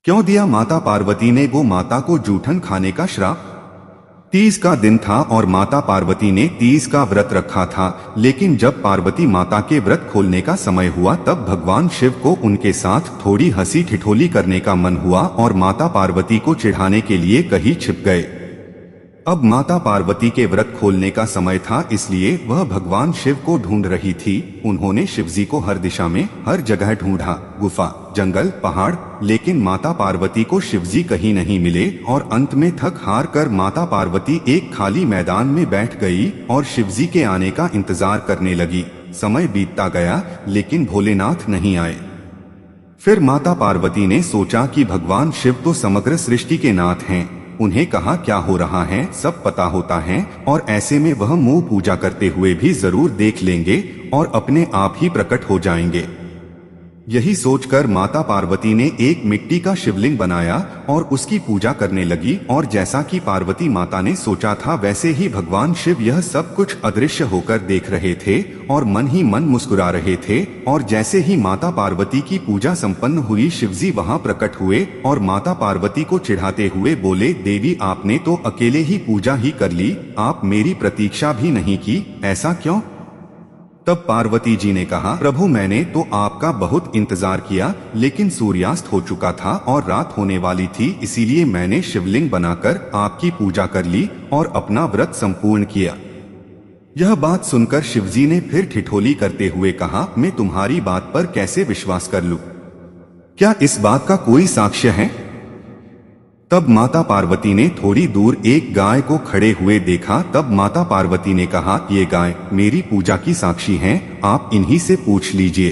क्यों दिया माता पार्वती ने गो माता को जूठन खाने का श्राप? तीज का दिन था और माता पार्वती ने तीज का व्रत रखा था, लेकिन जब पार्वती माता के व्रत खोलने का समय हुआ तब भगवान शिव को उनके साथ थोड़ी हंसी ठिठोली करने का मन हुआ और माता पार्वती को चिढ़ाने के लिए कहीं छिप गए। अब माता पार्वती के व्रत खोलने का समय था, इसलिए वह भगवान शिव को ढूंढ रही थी। उन्होंने शिवजी को हर दिशा में हर जगह ढूंढा, गुफा, जंगल, पहाड़, लेकिन माता पार्वती को शिवजी कहीं नहीं मिले और अंत में थक हार कर माता पार्वती एक खाली मैदान में बैठ गई और शिवजी के आने का इंतजार करने लगी। समय बीतता गया लेकिन भोलेनाथ नहीं आए। फिर माता पार्वती ने सोचा कि भगवान शिव तो समग्र सृष्टि के नाथ हैं, उन्हें कहाँ क्या हो रहा है सब पता होता है और ऐसे में वह मुंह पूजा करते हुए भी जरूर देख लेंगे और अपने आप ही प्रकट हो जाएंगे। यही सोचकर माता पार्वती ने एक मिट्टी का शिवलिंग बनाया और उसकी पूजा करने लगी और जैसा कि पार्वती माता ने सोचा था वैसे ही भगवान शिव यह सब कुछ अदृश्य होकर देख रहे थे और मन ही मन मुस्कुरा रहे थे। और जैसे ही माता पार्वती की पूजा संपन्न हुई शिवजी वहां प्रकट हुए और माता पार्वती को चिढ़ाते हुए बोले, देवी आपने तो अकेले ही पूजा ही कर ली, आप मेरी प्रतीक्षा भी नहीं की, ऐसा क्यों? तब पार्वती जी ने कहा, प्रभु मैंने तो आपका बहुत इंतजार किया लेकिन सूर्यास्त हो चुका था और रात होने वाली थी, इसीलिए मैंने शिवलिंग बनाकर आपकी पूजा कर ली और अपना व्रत संपूर्ण किया। यह बात सुनकर शिवजी ने फिर ठिठोली करते हुए कहा, मैं तुम्हारी बात पर कैसे विश्वास कर लूं? क्या इस बात का कोई साक्ष्य है? तब माता पार्वती ने थोड़ी दूर एक गाय को खड़े हुए देखा। तब माता पार्वती ने कहा, ये गाय मेरी पूजा की साक्षी हैं, आप इन्हीं से पूछ लीजिए।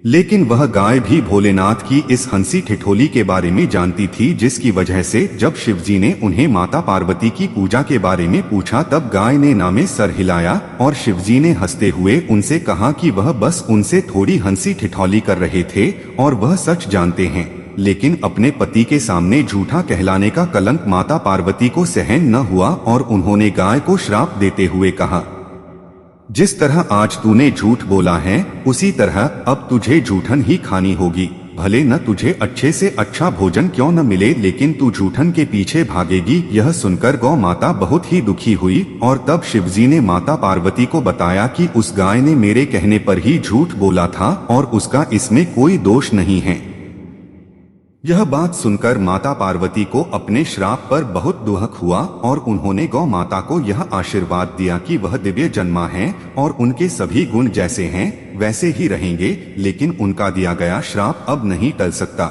लेकिन वह गाय भी भोलेनाथ की इस हंसी ठिठोली के बारे में जानती थी, जिसकी वजह से जब शिवजी ने उन्हें माता पार्वती की पूजा के बारे में पूछा तब गाय ने ना में सर हिलाया और शिवजी ने हंसते हुए उनसे कहा कि वह बस उनसे थोड़ी हंसी ठिठोली कर रहे थे और वह सच जानते हैं, लेकिन अपने पति के सामने झूठा कहलाने का कलंक माता पार्वती को सहन न हुआ और उन्होंने गाय को श्राप देते हुए कहा, जिस तरह आज तूने झूठ बोला है उसी तरह अब तुझे झूठन ही खानी होगी। भले न तुझे अच्छे से अच्छा भोजन क्यों न मिले, लेकिन तू झूठन के पीछे भागेगी। यह सुनकर गौ माता बहुत ही दुखी हुई और तब शिवजी ने माता पार्वती को बताया कि उस गाय ने मेरे कहने पर ही झूठ बोला था और उसका इसमें कोई दोष नहीं है। यह बात सुनकर माता पार्वती को अपने श्राप पर बहुत दुख हुआ और उन्होंने गौ माता को यह आशीर्वाद दिया कि वह दिव्य जन्मा है और उनके सभी गुण जैसे हैं वैसे ही रहेंगे, लेकिन उनका दिया गया श्राप अब नहीं टल सकता।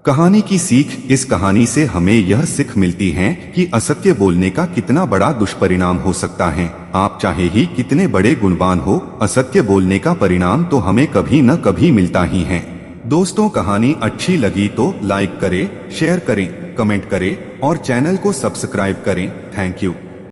कहानी की सीख, इस कहानी से हमें यह सीख मिलती है कि असत्य बोलने का कितना बड़ा दुष्परिणाम हो सकता है। आप चाहे ही कितने बड़े गुणवान हो, असत्य बोलने का परिणाम तो हमें कभी न कभी मिलता ही है। दोस्तों, कहानी अच्छी लगी तो लाइक करें, शेयर करें, कमेंट करें और चैनल को सब्सक्राइब करें। Thank you.